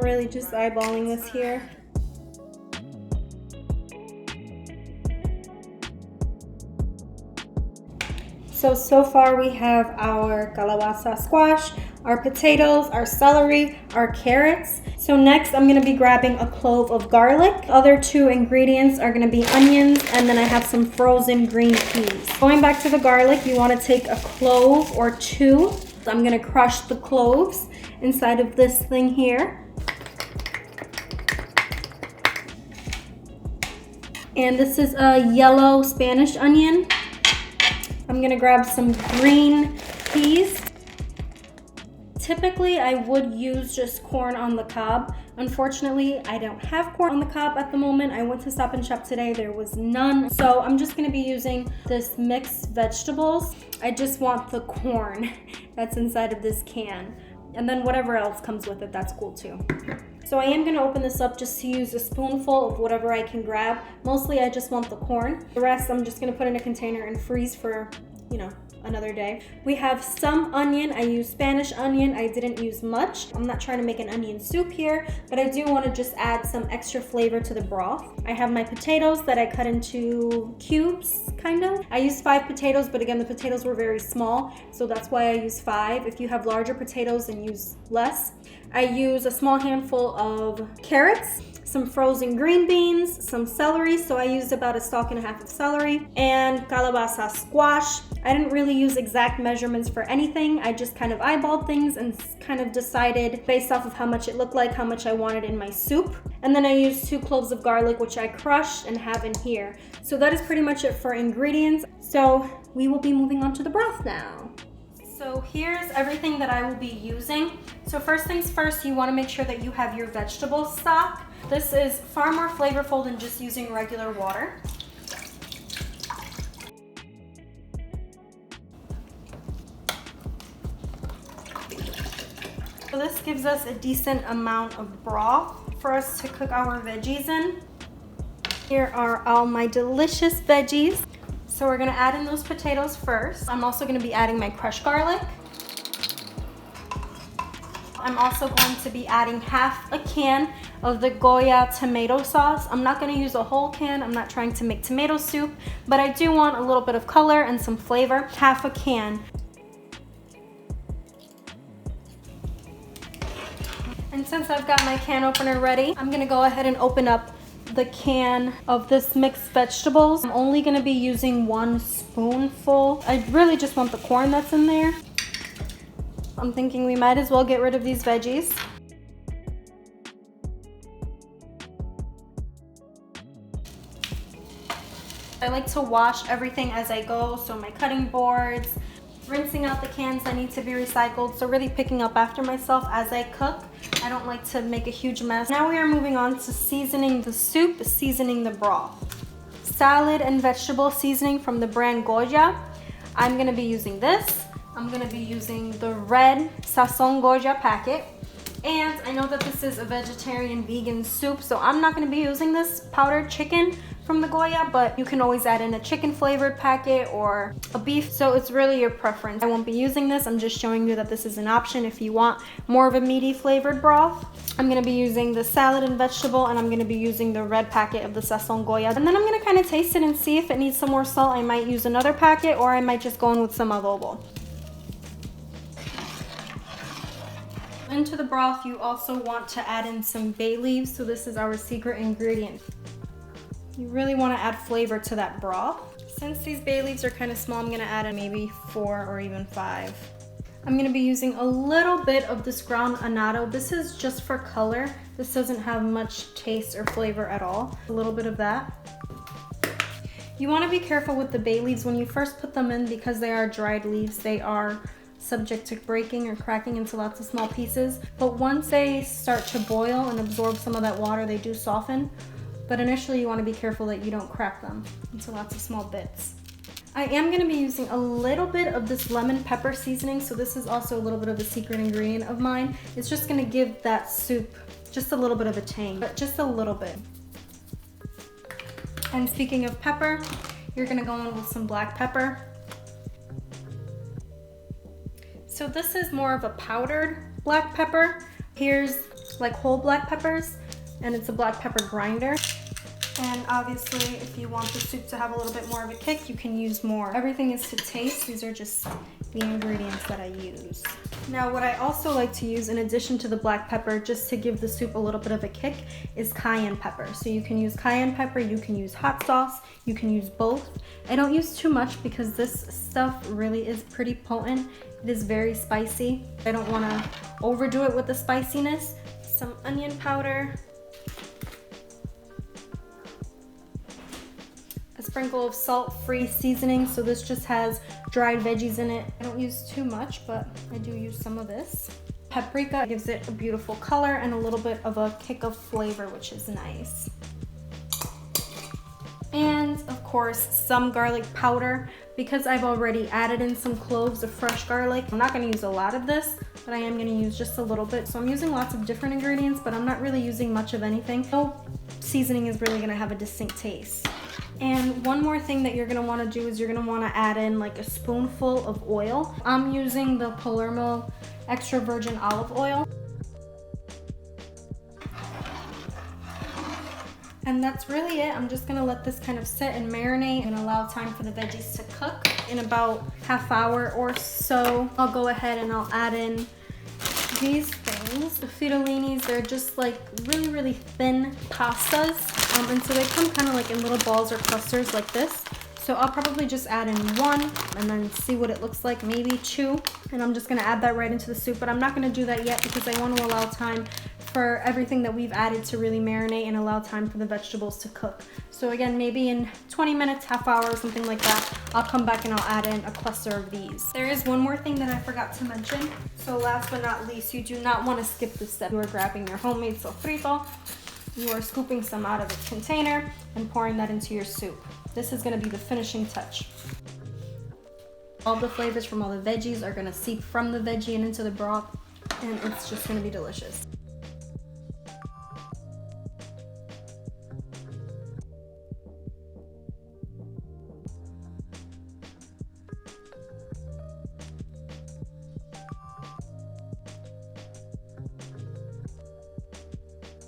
really just eyeballing this here. So far we have our calabaza squash, our potatoes, our celery, our carrots. So next I'm gonna be grabbing a clove of garlic. Other two ingredients are gonna be onions, and then I have some frozen green peas. Going back to the garlic, you wanna take a clove or two. So I'm gonna crush the cloves inside of this thing here. And this is a yellow Spanish onion. I'm gonna grab some green peas. Typically, I would use just corn on the cob. Unfortunately, I don't have corn on the cob at the moment. I went to Stop and Shop today, there was none. So I'm just gonna be using this mixed vegetables. I just want the corn that's inside of this can. And then whatever else comes with it, that's cool too. So I am gonna open this up just to use a spoonful of whatever I can grab. Mostly I just want the corn. The rest I'm just gonna put in a container and freeze for, you know, another day. We have some onion. I use Spanish onion. I didn't use much. I'm not trying to make an onion soup here, but I do want to just add some extra flavor to the broth. I have my potatoes that I cut into cubes, kind of. I used 5 potatoes, but again, the potatoes were very small, so that's why I use 5. If you have larger potatoes, then use less. I use a small handful of carrots, some frozen green beans, some celery, so I used about a stalk and a half of celery, and calabaza squash. I didn't really use exact measurements for anything. I just kind of eyeballed things and kind of decided based off of how much it looked like, how much I wanted in my soup. And then I used 2 cloves of garlic, which I crushed and have in here. So that is pretty much it for ingredients. So we will be moving on to the broth now. So here's everything that I will be using. So first things first, you want to make sure that you have your vegetable stock. This is far more flavorful than just using regular water. So this gives us a decent amount of broth for us to cook our veggies in. Here are all my delicious veggies. So we're gonna add in those potatoes first. I'm also gonna be adding my crushed garlic. I'm also going to be adding half a can of the GOYA tomato sauce. I'm not gonna use a whole can. I'm not trying to make tomato soup, but I do want a little bit of color and some flavor. Half a can. And since I've got my can opener ready, I'm gonna go ahead and open up the can of this mixed vegetables. I'm only gonna be using 1 spoonful. I really just want the corn that's in there. I'm thinking we might as well get rid of these veggies. I like to wash everything as I go, so my cutting boards, rinsing out the cans that need to be recycled, so really picking up after myself as I cook. I don't like to make a huge mess. Now we are moving on to seasoning the soup, seasoning the broth. Salad and vegetable seasoning from the brand GOYA. I'm gonna be using this. I'm gonna be using the red Sazon GOYA packet. And I know that this is a vegetarian vegan soup, so I'm not gonna be using this powdered chicken from the GOYA, but you can always add in a chicken flavored packet or a beef, so it's really your preference. I won't be using this. I'm just showing you that this is an option if you want more of a meaty flavored broth. I'm gonna be using the salad and vegetable, and I'm gonna be using the red packet of the Sazon GOYA. And then I'm gonna kind of taste it and see if it needs some more salt. I might use another packet, or I might just go in with some adobo. Into the broth, you also want to add in some bay leaves. So this is our secret ingredient. You really want to add flavor to that broth. Since these bay leaves are kind of small, I'm gonna add in maybe 4 or even 5. I'm gonna be using a little bit of this ground annatto. This is just for color. This doesn't have much taste or flavor at all. A little bit of that. You want to be careful with the bay leaves when you first put them in, because they are dried leaves. They are subject to breaking or cracking into lots of small pieces. But once they start to boil and absorb some of that water, they do soften. But initially you want to be careful that you don't crack them into lots of small bits. I am going to be using a little bit of this lemon pepper seasoning. So this is also a little bit of a secret ingredient of mine. It's just going to give that soup just a little bit of a tang, but just a little bit. And speaking of pepper, you're going to go in with some black pepper. So this is more of a powdered black pepper. Here's like whole black peppers, and it's a black pepper grinder. And obviously, if you want the soup to have a little bit more of a kick, you can use more. Everything is to taste. These are just the ingredients that I use. Now, what I also like to use in addition to the black pepper, just to give the soup a little bit of a kick, is cayenne pepper. So you can use cayenne pepper, you can use hot sauce, you can use both. I don't use too much because this stuff really is pretty potent. It is very spicy. I don't want to overdo it with the spiciness. Some onion powder. A sprinkle of salt-free seasoning, so this just has dried veggies in it. I don't use too much, but I do use some of this. Paprika gives it a beautiful color and a little bit of a kick of flavor, which is nice. And of course, some garlic powder. Because I've already added in some cloves of fresh garlic, I'm not gonna use a lot of this, but I am gonna use just a little bit. So I'm using lots of different ingredients, but I'm not really using much of anything. No seasoning is really gonna have a distinct taste. And one more thing that you're gonna wanna do is you're gonna wanna add in like a spoonful of oil. I'm using the Palermo extra virgin olive oil. And that's really it. I'm just gonna let this kind of sit and marinate and allow time for the veggies to cook. In about half hour or so, I'll go ahead and I'll add in these things. The Fidellos, they're just like really, really thin pastas. And so they come kind of like in little balls or clusters like this. So I'll probably just add in one and then see what it looks like, maybe two. And I'm just gonna add that right into the soup, but I'm not gonna do that yet because I want to allow time for everything that we've added to really marinate and allow time for the vegetables to cook. So again, maybe in 20 minutes, half hour, something like that, I'll come back and I'll add in a cluster of these. There is one more thing that I forgot to mention. So last but not least, you do not want to skip this step. You are grabbing your homemade sofrito, you are scooping some out of a container and pouring that into your soup. This is going to be the finishing touch. All the flavors from all the veggies are going to seep from the veggie and into the broth, and it's just going to be delicious.